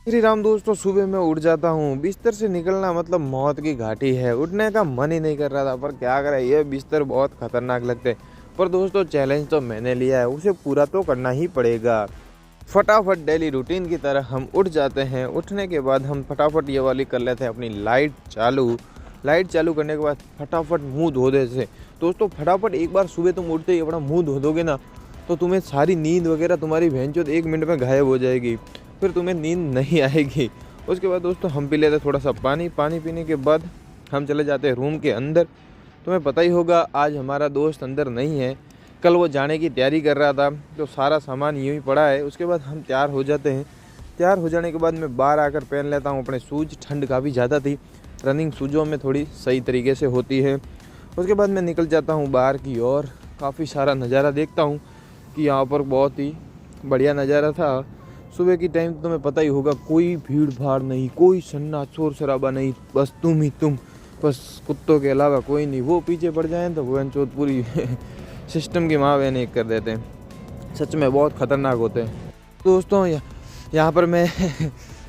श्री राम दोस्तों, सुबह मैं उठ जाता हूँ। बिस्तर से निकलना मतलब मौत की घाटी है। उठने का मन ही नहीं कर रहा था, पर क्या करें, ये बिस्तर बहुत खतरनाक लगते। पर दोस्तों, चैलेंज तो मैंने लिया है, उसे पूरा तो करना ही पड़ेगा। फटाफट डेली रूटीन की तरह हम उठ जाते हैं। उठने के बाद हम फटाफट ये वाली कर लेते हैं अपनी लाइट चालू। लाइट चालू करने के बाद फटाफट मुंह धो देते हैं। दोस्तों, फटाफट एक बार सुबह तुम उठते ही अपना मुंह धो दोगे ना, तो तुम्हें सारी नींद वगैरह तुम्हारी भैंचोद 1 मिनट में गायब हो जाएगी। फिर तुम्हें नींद नहीं आएगी। उसके बाद दोस्तों हम पी लेते थोड़ा सा पानी। पानी पीने के बाद हम चले जाते हैं रूम के अंदर। तुम्हें पता ही होगा आज हमारा दोस्त अंदर नहीं है, कल वो जाने की तैयारी कर रहा था, तो सारा सामान यूँ ही पड़ा है। उसके बाद हम तैयार हो जाते हैं। तैयार हो जाने के बाद मैं बाहर आकर पहन लेता हूँ अपने शूज़। ठंड काफ़ी ज़्यादा थी, रनिंग शूज़ों में थोड़ी सही तरीके से होती है। उसके बाद मैं निकल जाता हूँ बाहर की ओर। काफ़ी सारा नज़ारा देखता हूँ कि यहाँ पर बहुत ही बढ़िया नज़ारा था। सुबह की टाइम तो तुम्हें पता ही होगा, कोई भीड़ भाड़ नहीं, कोई सन्ना शोर शराबा नहीं, बस तुम ही तुम, बस कुत्तों के अलावा कोई नहीं। वो पीछे पड़ जाएं तो वो चौथ पूरी सिस्टम की माँ बहन एक कर देते हैं। सच में बहुत ख़तरनाक होते हैं। दोस्तों, यहाँ पर मैं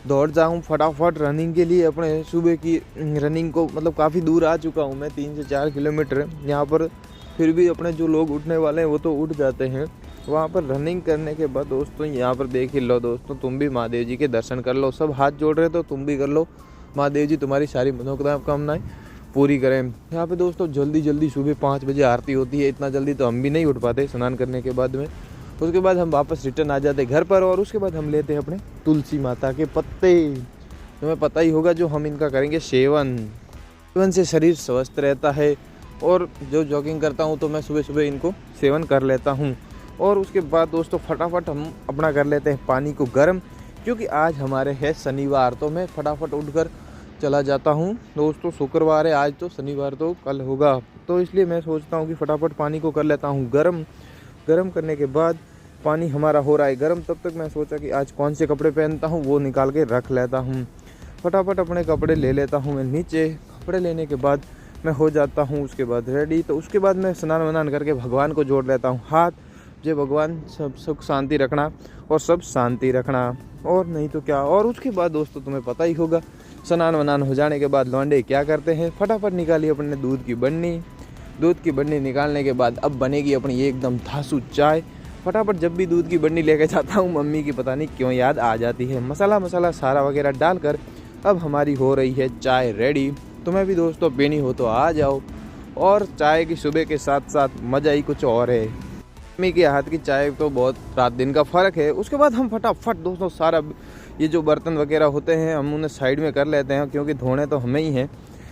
दौड़ जाऊँ फटाफट रनिंग के लिए। अपने सुबह की रनिंग को मतलब काफ़ी दूर आ चुका हूँ मैं, 3 से 4 किलोमीटर यहाँ पर। फिर भी अपने जो लोग उठने वाले हैं वो तो उठ जाते हैं। वहाँ पर रनिंग करने के बाद दोस्तों यहाँ पर देख ही लो दोस्तों, तुम भी महादेव जी के दर्शन कर लो। सब हाथ जोड़ रहे तो तुम भी कर लो। महादेव जी तुम्हारी सारी मनोकामनाएं पूरी करें। यहाँ पे दोस्तों जल्दी जल्दी सुबह 5 बजे आरती होती है। इतना जल्दी तो हम भी नहीं उठ पाते स्नान करने के बाद में। उसके बाद हम वापस रिटर्न आ जाते घर पर, और उसके बाद हम लेते हैं अपने तुलसी माता के पत्ते। तुम्हें पता ही होगा, जो हम इनका करेंगे सेवन से शरीर स्वस्थ रहता है। और जो जॉगिंग करता हूँ तो मैं सुबह सुबह इनको सेवन कर लेता हूँ। और उसके बाद दोस्तों फटाफट हम अपना कर लेते हैं पानी को गर्म, क्योंकि आज हमारे है शनिवार। तो मैं फटाफट उठकर चला जाता हूँ। दोस्तों शुक्रवार है आज, तो शनिवार तो कल होगा, तो इसलिए मैं सोचता हूँ कि फटाफट पानी को कर लेता हूँ गर्म। गर्म करने के बाद पानी हमारा हो रहा है गर्म, तब तक मैं सोचा कि आज कौन से कपड़े पहनता हूँ वो निकाल के रख लेता हूँ। फटाफट अपने कपड़े ले लेता हूँ मैं नीचे। कपड़े लेने के बाद मैं हो जाता हूँ उसके बाद रेडी। तो उसके बाद मैं स्नान वनान करके भगवान को जोड़ लेता हूँ हाथ। जय भगवान, सब सुख शांति रखना और सब शांति रखना, और नहीं तो क्या। और उसके बाद दोस्तों तुम्हें पता ही होगा, स्नान वनान हो जाने के बाद लौंडे क्या करते हैं, फटाफट निकाली अपने दूध की बन्नी। दूध की बन्नी निकालने के बाद अब बनेगी अपनी एकदम धांसू चाय। फटाफट जब भी दूध की बन्नी लेके जाता हूँ, मम्मी की पता नहीं क्यों याद आ जाती है। मसाला सारा वगैरह डालकर अब हमारी हो रही है चाय रेडी। तुम्हें भी दोस्तों पीनी हो तो आ जाओ। और चाय की सुबह के साथ साथ मज़ा ही कुछ और है। मम्मी के हाथ की चाय तो बहुत रात दिन का फ़र्क है। उसके बाद हम फटाफट दोस्तों सारा ये जो बर्तन वगैरह होते हैं हम उन्हें साइड में कर लेते हैं, क्योंकि धोने तो हमें ही हैं।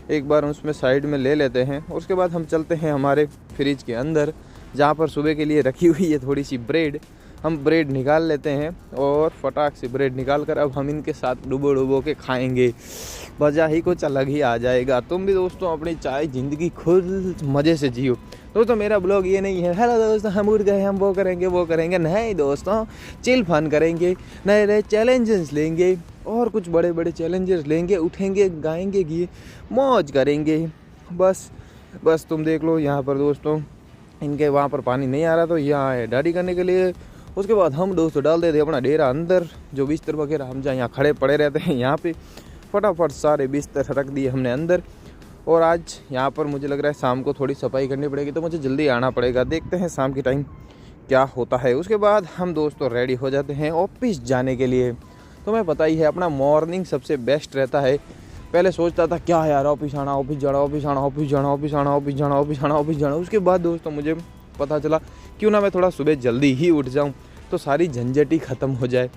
एक बार उसमें साइड में ले लेते हैं। उसके बाद हम चलते हैं हमारे फ्रिज के अंदर, जहाँ पर सुबह के लिए रखी हुई है थोड़ी सी ब्रेड। हम ब्रेड निकाल लेते हैं और फटाक से ब्रेड निकाल कर अब हम इनके साथ डुबो के खाएंगे। मज़ा ही कुछ अलग ही आ जाएगा। तुम भी दोस्तों अपनी चाय ज़िंदगी खुद मज़े से जियो। दोस्तों मेरा ब्लॉग ये नहीं है हेलो दोस्तों हम उठ गए, हम वो करेंगे नहीं दोस्तों, चिल फन करेंगे, नए नए चैलेंजेस लेंगे और कुछ बड़े बड़े चैलेंजेस लेंगे, उठेंगे, गाएंगे, गिए मौज करेंगे। बस तुम देख लो यहाँ पर दोस्तों इनके वहाँ पर पानी नहीं आ रहा, तो यहाँ है डाडी करने के लिए। उसके बाद हम दोस्तों डाल देते अपना डेरा अंदर, जो बिस्तर वगैरह हम जहाँ यहाँ खड़े पड़े रहते हैं यहाँ पे फटाफट सारे बिस्तर रख दिए हमने अंदर। और आज यहाँ पर मुझे लग रहा है शाम को थोड़ी सफाई करनी पड़ेगी, तो मुझे जल्दी आना पड़ेगा। देखते हैं शाम के टाइम क्या होता है। उसके बाद हम दोस्तों रेडी हो जाते हैं ऑफिस जाने के लिए। तो मैं पता ही है अपना मॉर्निंग सबसे बेस्ट रहता है। पहले सोचता था क्या यार ऑफिस आना, उसके बाद दोस्तों मुझे पता चला क्यों ना मैं थोड़ा सुबह जल्दी ही उठ जाऊँ, तो सारी झंझट ही ख़त्म हो जाए।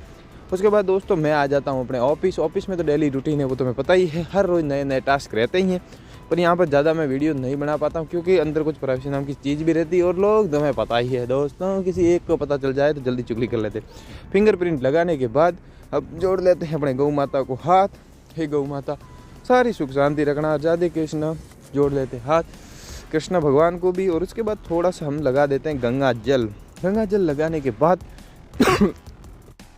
उसके बाद दोस्तों मैं आ जाता हूँ अपने ऑफिस में। तो डेली रूटीन है वो तुम्हें पता ही है, हर रोज़ नए नए टास्क रहते ही हैं। पर यहाँ पर ज़्यादा मैं वीडियो नहीं बना पाता हूँ, क्योंकि अंदर कुछ प्राइवेसी नाम की चीज़ भी रहती है, और लोग तुम्हें पता ही है दोस्तों, किसी एक को पता चल जाए तो जल्दी चुगली कर लेते। फिंगरप्रिंट लगाने के बाद अब जोड़ लेते हैं अपने गौ माता को हाथ। हे गौ माता सारी सुख शांति रखना। राधे कृष्ण जोड़ लेते हाथ कृष्ण भगवान को भी। और उसके बाद थोड़ा सा हम लगा देते हैं गंगा जल लगाने के बाद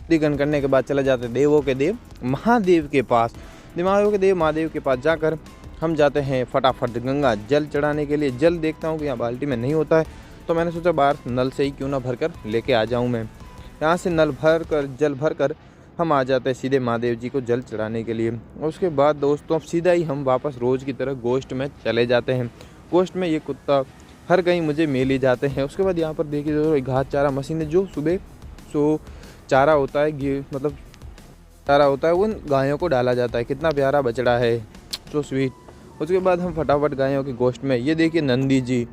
दिगन करने के बाद चले जाते देवों के देव महादेव के पास। दिमागों के देव महादेव के पास जाकर हम जाते हैं फटाफट गंगा जल चढ़ाने के लिए। जल देखता हूँ कि यहाँ बाल्टी में नहीं होता है, तो मैंने सोचा बाहर नल से ही क्यों ना भर कर लेके आ जाऊँ मैं। यहाँ से नल भर कर जल भर कर हम आ जाते हैं सीधे महादेव जी को जल चढ़ाने के लिए। उसके बाद दोस्तों सीधा ही हम वापस रोज़ की तरह गोश्त में चले जाते हैं। गोश्त में ये कुत्ता हर कहीं मुझे मिल ही जाते हैं। उसके बाद यहाँ पर देखिए दोस्तों घास चारा मशीन है, जो सुबह चारा होता है, मतलब चारा होता है, उन गायों को डाला जाता है। कितना प्यारा बछड़ा है, सो स्वीट। उसके बाद हम फटाफट गायों के गोश्त में, ये देखिए नंदी जी।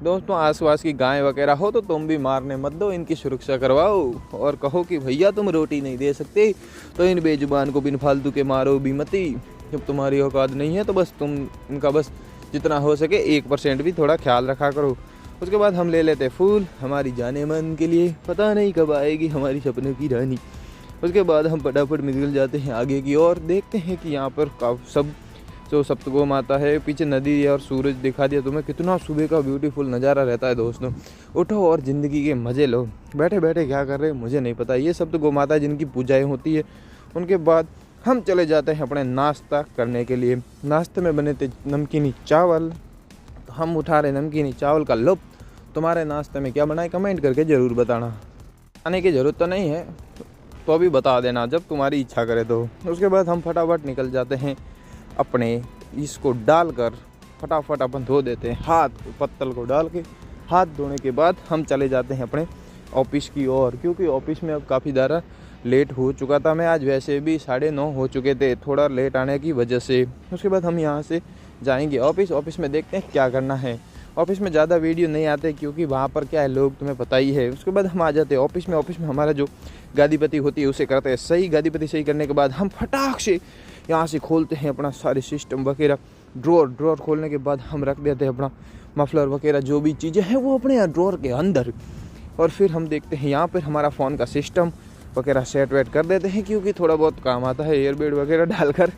दोस्तों आसपास की गाय वगैरह हो तो तुम भी मारने मत दो, इनकी सुरक्षा करवाओ और कहो कि भैया तुम रोटी नहीं दे सकते तो इन बेजुबान को बिन फालतू के मारो भी मती। जब तुम्हारी औकात नहीं है तो बस तुम इनका बस जितना हो सके 1% भी थोड़ा ख्याल रखा करो। उसके बाद हम ले लेते फूल हमारी जाने मन के लिए, पता नहीं कब आएगी हमारी सपनों की रानी। उसके बाद हम फटाफट निकल जाते हैं आगे की ओर। देखते हैं कि यहाँ पर सब जो सप्तगो माता है, पीछे नदी और सूरज दिखा दिया तुम्हें। कितना सुबह का ब्यूटीफुल नज़ारा रहता है दोस्तों। उठो और ज़िंदगी के मज़े लो। बैठे बैठे क्या कर रहे हैं मुझे नहीं पता। ये सप्तगो माता जिनकी पूजाएं होती है। उनके बाद हम चले जाते हैं अपने नाश्ता करने के लिए। नाश्ते में बने थे नमकीनी चावल, तो हम उठा रहे नमकीनी चावल का लुत्फ़। तुम्हारे नाश्ते में क्या बनाए कमेंट करके ज़रूर बताना। आने की ज़रूरत तो नहीं है तो अभी बता देना जब तुम्हारी इच्छा करे तो। उसके बाद हम फटाफट निकल जाते हैं अपने इसको डालकर, फटाफट अपन धो देते हैं हाथ, पत्तल को डाल के हाथ धोने के बाद हम चले जाते हैं अपने ऑफिस की ओर, क्योंकि ऑफिस में अब काफ़ी ज़्यादा लेट हो चुका था मैं। आज वैसे भी 9:30 हो चुके थे थोड़ा लेट आने की वजह से। उसके बाद हम यहाँ से जाएंगे ऑफिस में देखते हैं क्या करना है। ऑफिस में ज़्यादा वीडियो नहीं आते क्योंकि वहाँ पर क्या है, लोग तुम्हें पता ही है। उसके बाद हम आ जाते हैं ऑफिस में हमारा जो गादीपति होती है उसे करते हैं सही। गादीपति सही करने के बाद हम फटाक से यहाँ से खोलते हैं अपना सारे सिस्टम वगैरह। ड्रॉर खोलने के बाद हम रख देते हैं अपना मफलर वगैरह जो भी चीज़ें हैं वो अपने ड्रॉर के अंदर। और फिर हम देखते हैं यहाँ पर हमारा फ़ोन का सिस्टम वगैरह सेट वेट कर देते हैं, क्योंकि थोड़ा बहुत काम आता है। एयरबेड वगैरह डालकर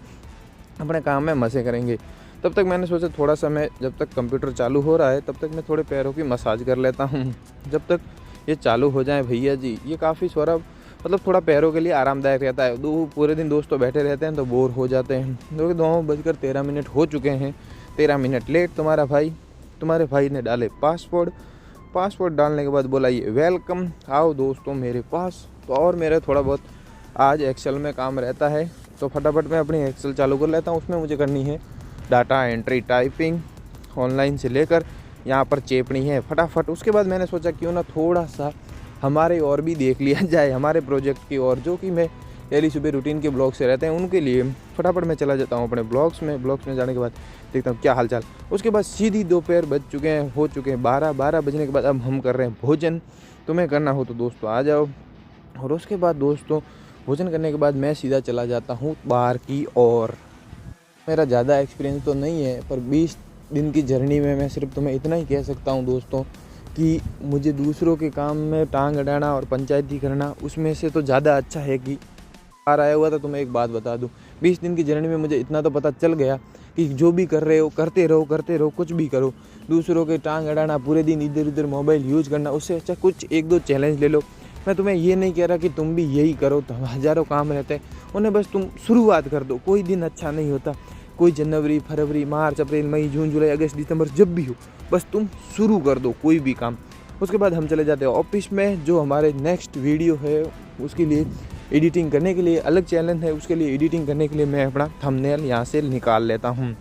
अपने काम में मज़े करेंगे। तब तक मैंने सोचा थोड़ा सा मैं, जब तक कंप्यूटर चालू हो रहा है तब तक मैं थोड़े पैरों की मसाज कर लेता हूँ। जब तक ये चालू हो जाए भैया जी, ये काफ़ी सारा मतलब थोड़ा पैरों के लिए आरामदायक रहता है। पूरे दिन दोस्तों बैठे रहते हैं तो बोर हो जाते हैं। क्योंकि 9:13 हो चुके हैं, 13 मिनट लेट तुम्हारे भाई ने डाले पासपोर्ट डालने के बाद बोला ये वेलकम, आओ दोस्तों मेरे पास। तो और मेरा थोड़ा बहुत आज एक्सेल में काम रहता है तो फटाफट मैं अपनी एक्सेल चालू कर लेता हूँ। उसमें मुझे करनी है डाटा एंट्री, टाइपिंग ऑनलाइन से लेकर यहाँ पर चेपनी है फटाफट। उसके बाद मैंने सोचा क्यों ना थोड़ा सा हमारे और भी देख लिया जाए, हमारे प्रोजेक्ट की और, जो कि मैं डेली सुबह रूटीन के ब्लॉग से रहते हैं उनके लिए। फटाफट मैं चला जाता हूँ अपने ब्लॉग्स में जाने के बाद देखता हूँ क्या हालचाल। उसके बाद सीधी दोपहर हो चुके हैं 12 बजने के बाद अब हम कर रहे हैं भोजन। तुम्हें करना हो तो दोस्तों आ जाओ। और उसके बाद दोस्तों भोजन करने के बाद मैं सीधा चला जाता हूँ बाहर की ओर। मेरा ज़्यादा एक्सपीरियंस तो नहीं है, पर 20 दिन की जर्नी में मैं सिर्फ तुम्हें इतना ही कह सकता हूँ दोस्तों कि मुझे दूसरों के काम में टांग अड़ाना और पंचायती करना उसमें से तो ज़्यादा अच्छा है कि बाहर आया हुआ था। तो मैं एक बात बता दूँ, 20 दिन की जर्नी में मुझे इतना तो पता चल गया कि जो भी कर रहे हो करते रहो, कुछ भी करो। दूसरों के टांग अड़ाना, पूरे दिन इधर उधर मोबाइल यूज़ करना, उससे अच्छा कुछ 1-2 चैलेंज ले लो। मैं तुम्हें ये नहीं कह रहा कि तुम भी यही करो, तो हज़ारों काम रहते हैं, उन्हें बस तुम शुरुआत कर दो। कोई दिन अच्छा नहीं होता, कोई जनवरी, फरवरी, मार्च, अप्रैल, मई, जून, जुलाई, अगस्त, दिसंबर जब भी हो, बस तुम शुरू कर दो कोई भी काम। उसके बाद हम चले जाते हैं ऑफिस में। जो हमारे नेक्स्ट वीडियो है उसके लिए एडिटिंग करने के लिए अलग चैनल है, उसके लिए एडिटिंग करने के लिए मैं अपना थंबनेल यहाँ से निकाल लेता हूँ।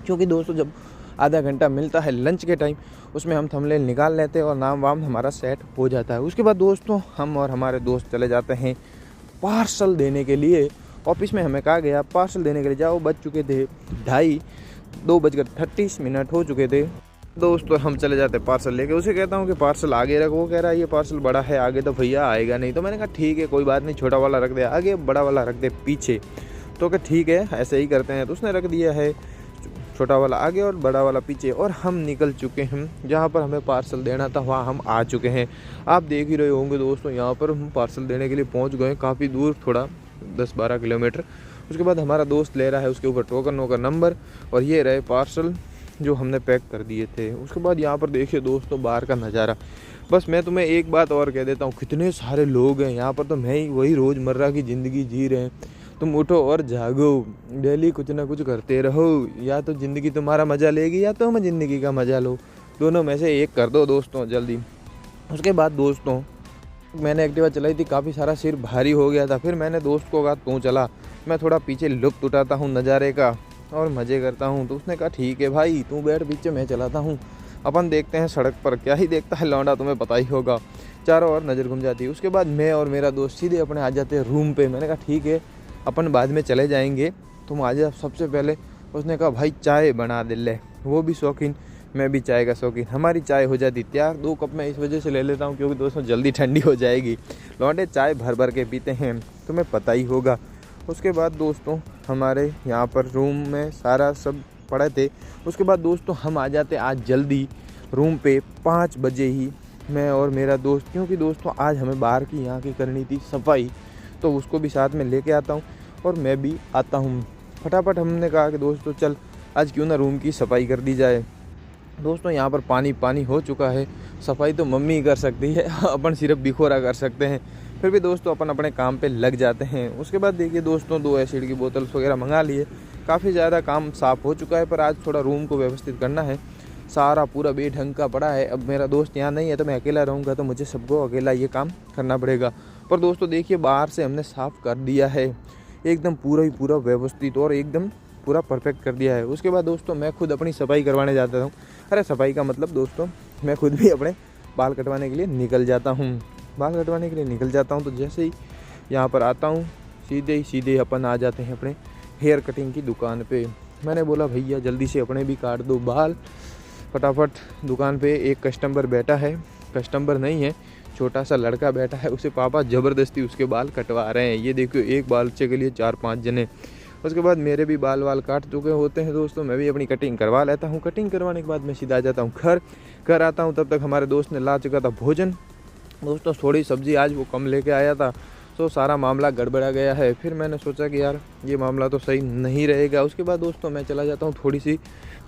क्योंकि दोस्तों जब आधा घंटा मिलता है लंच के टाइम, उसमें हम थंबनेल निकाल लेते हैं और नाम वाम हमारा सेट हो जाता है। उसके बाद दोस्तों हम और हमारे दोस्त चले जाते हैं पार्सल देने के लिए। ऑफिस में हमें कहा गया पार्सल देने के लिए जाओ। बज चुके थे 2:30 हो चुके थे दोस्तों। हम चले जाते पार्सल लेके। उसे कहता हूँ कि पार्सल आगे रखो। वो कह रहा है ये पार्सल बड़ा है, आगे तो भैया आएगा नहीं। तो मैंने कहा ठीक है कोई बात नहीं, छोटा वाला रख दे आगे, बड़ा वाला रख दे पीछे। तो क्या ठीक है ऐसे ही करते हैं। तो उसने रख दिया है छोटा वाला आगे और बड़ा वाला पीछे। और हम निकल चुके हैं जहाँ पर हमें पार्सल देना था, वहाँ हम आ चुके हैं। आप देख ही रहे होंगे दोस्तों, यहाँ पर हम पार्सल देने के लिए पहुँच गए, काफ़ी दूर, थोड़ा 10-12 किलोमीटर। उसके बाद हमारा दोस्त ले रहा है उसके ऊपर टोकन वोकन नंबर, और ये रहे पार्सल जो हमने पैक कर दिए थे। उसके बाद यहाँ पर देखिए दोस्तों बाहर का नज़ारा। बस मैं तुम्हें एक बात और कह देता हूँ, कितने सारे लोग हैं यहाँ पर। तो मैं ही वही रोज़मर्रा की ज़िंदगी जी रहे हैं। तुम उठो और जागो, डेली कुछ ना कुछ करते रहो। या तो ज़िंदगी तुम्हारा मज़ा लेगी या तो हम ज़िंदगी का मज़ा लो, दोनों में से एक कर दो दोस्तों जल्दी। उसके बाद दोस्तों मैंने एक्टिवा चलाई थी, काफ़ी सारा सिर भारी हो गया था। फिर मैंने दोस्त को कहा तू चला, मैं थोड़ा पीछे लुत्फ़ उठाता हूँ नज़ारे का और मज़े करता हूँ। तो उसने कहा ठीक है भाई, तू बैठ पीछे, मैं चलाता हूँ, अपन देखते हैं सड़क पर क्या ही देखता है लौंडा, तुम्हें पता ही होगा। चारों ओर नज़र घूम जाती है। उसके बाद मैं और मेरा दोस्त सीधे अपने आ जाते हैं रूम पे। मैंने कहा ठीक है, अपन बाद में चले जाएंगे, तुम आ जा सबसे पहले। उसने कहा भाई चाय बना दे ले, वो भी शौकीन, मैं भी चाय का शौकीन। हमारी चाय हो जाती तैयार। 2 कप मैं इस वजह से ले लेता हूँ क्योंकि दोस्तों जल्दी ठंडी हो जाएगी। लौंडे चाय भर भर के पीते हैं, तुम्हें पता ही होगा। उसके बाद दोस्तों हमारे यहाँ पर रूम में सारा सब पड़े थे। उसके बाद दोस्तों हम आ जाते आज जल्दी रूम पे 5 बजे ही, मैं और मेरा दोस्त, क्योंकि दोस्तों आज हमें बाहर की यहाँ की करनी थी सफाई, तो उसको भी साथ में लेके आता हूँ और मैं भी आता हूँ। फटाफट हमने कहा कि दोस्तों चल आज क्यों ना रूम की सफाई कर दी जाए। दोस्तों यहाँ पर पानी पानी हो चुका है, सफाई तो मम्मी ही कर सकती है, अपन सिर्फ बिखोरा कर सकते हैं। फिर भी दोस्तों अपन अपने काम पे लग जाते हैं। उसके बाद देखिए दोस्तों 2 एसिड की बोतल्स वगैरह मंगा लिए, काफ़ी ज़्यादा काम साफ़ हो चुका है। पर आज थोड़ा रूम को व्यवस्थित करना है, सारा पूरा बेढंग का पड़ा है। अब मेरा दोस्त यहाँ नहीं है तो मैं अकेला रहूँगा, तो मुझे सबको अकेला ये काम करना पड़ेगा। पर दोस्तों देखिए बाहर से हमने साफ़ कर दिया है, एकदम पूरा ही पूरा व्यवस्थित और एकदम पूरा परफेक्ट कर दिया है। उसके बाद दोस्तों मैं खुद अपनी सफाई करवाने जाता हूँ। अरे सफाई का मतलब दोस्तों मैं खुद भी अपने बाल कटवाने के लिए निकल जाता हूँ। बाल कटवाने के लिए निकल जाता हूँ तो जैसे ही यहाँ पर आता हूँ सीधे अपन आ जाते हैं अपने हेयर कटिंग की दुकान पे। मैंने बोला भैया जल्दी से अपने भी काट दो बाल। फटाफट दुकान पे एक कस्टमर बैठा है, कस्टमर नहीं है, छोटा सा लड़का बैठा है, उसे पापा ज़बरदस्ती उसके बाल कटवा रहे हैं। ये देखो एक बालचे के लिए 4-5 जने। उसके बाद मेरे भी बाल काट चुके होते हैं दोस्तों, मैं भी अपनी कटिंग करवा लेता हूँ। कटिंग करवाने के बाद मैं सीधा आ जाता हूँ घर आता हूँ। तब तक हमारे दोस्त ने ला चुका था भोजन। दोस्तों थोड़ी सब्ज़ी आज वो कम लेके आया था, तो सारा मामला गड़बड़ा गया है। फिर मैंने सोचा कि यार ये मामला तो सही नहीं रहेगा। उसके बाद दोस्तों मैं चला जाता हूँ थोड़ी सी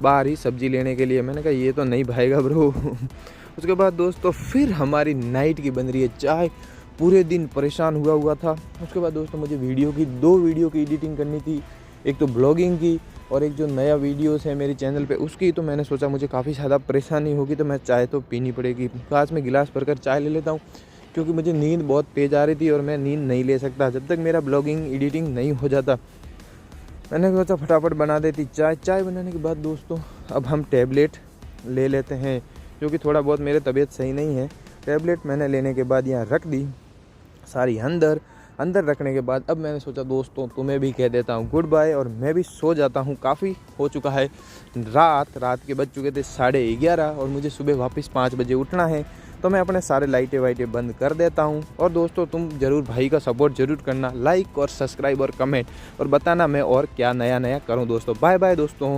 बाहर ही सब्ज़ी लेने के लिए। मैंने कहा ये तो नहीं भाएगा ब्रो। उसके बाद दोस्तों फिर हमारी नाइट की बन रही है चाय। पूरे दिन परेशान हुआ था। उसके बाद दोस्तों मुझे 2 वीडियो की एडिटिंग करनी थी, एक तो ब्लॉगिंग की और एक जो नया वीडियोस है मेरे चैनल पे उसकी। तो मैंने सोचा मुझे काफ़ी ज़्यादा परेशानी होगी, तो मैं चाय तो पीनी पड़ेगी। काश में गिलास भरकर चाय ले लेता हूँ, क्योंकि मुझे नींद बहुत तेज़ आ रही थी और मैं नींद नहीं ले सकता जब तक मेरा ब्लॉगिंग एडिटिंग नहीं हो जाता। मैंने सोचा फटाफट बना देती चाय बनाने के बाद दोस्तों अब हम टैबलेट ले लेते हैं, क्योंकि थोड़ा बहुत मेरी तबीयत सही नहीं है। टैबलेट मैंने लेने के बाद यहाँ रख दी सारी अंदर रखने के बाद अब मैंने सोचा दोस्तों तुम्हें भी कह देता हूँ गुड बाय और मैं भी सो जाता हूँ। काफ़ी हो चुका है रात के बज चुके थे 11:30 और मुझे सुबह वापस 5 बजे उठना है। तो मैं अपने सारे लाइटें वाइटें बंद कर देता हूँ। और दोस्तों तुम ज़रूर भाई का सपोर्ट ज़रूर करना, लाइक और सब्सक्राइब और कमेंट और बताना मैं और क्या नया करूँ दोस्तों। बाय बाय दोस्तों।